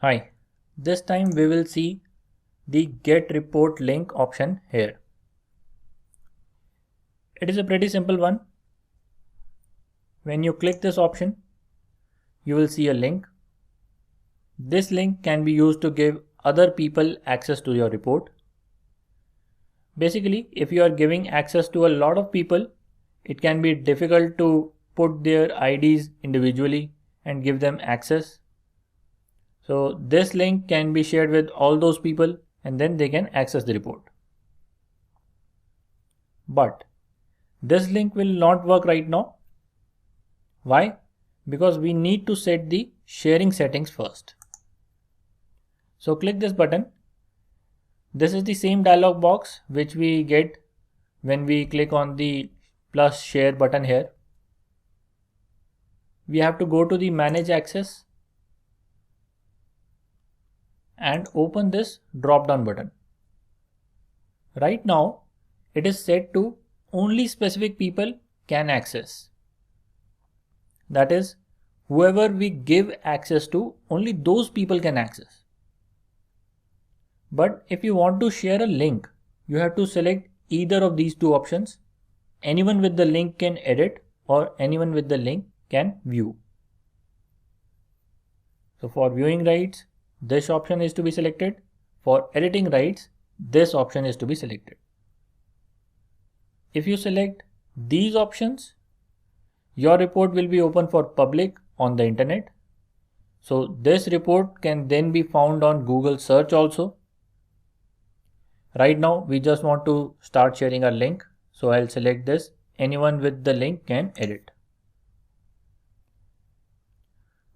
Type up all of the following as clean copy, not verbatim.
Hi, this time we will see the get report link option here. It is a pretty simple one. When you click this option, you will see a link. This link can be used to give other people access to your report. Basically, if you are giving access to a lot of people, it can be difficult to put their IDs individually and give them access. So this link can be shared with all those people and then they can access the report. But this link will not work right now. Why? Because we need to set the sharing settings first. So click this button. This is the same dialog box which we get when we click on the plus share button here. We have to go to the manage access and open this drop down button. Right now it is set to only specific people can access. That is, whoever we give access to, only those people can access. But if you want to share a link, you have to select either of these two options. Anyone with the link can edit or anyone with the link can view. So for viewing rights, this option is to be selected. For editing rights, this option is to be selected. If you select these options, your report will be open for public on the internet. So this report can then be found on Google search also. Right now we just want to start sharing our link. So I'll select this. Anyone with the link can edit.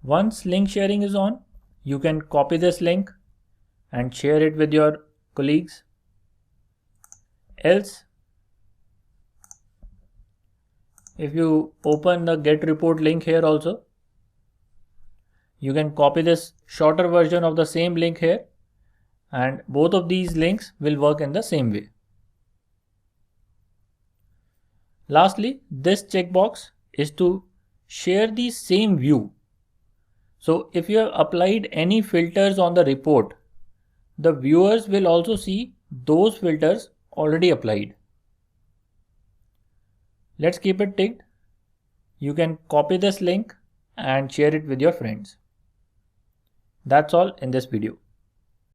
Once link sharing is on, you can copy this link and share it with your colleagues. Else, if you open the get report link here also, you can copy this shorter version of the same link here, and both of these links will work in the same way. Lastly, this checkbox is to share the same view. So if you have applied any filters on the report, the viewers will also see those filters already applied. Let's keep it ticked. You can copy this link and share it with your friends. That's all in this video.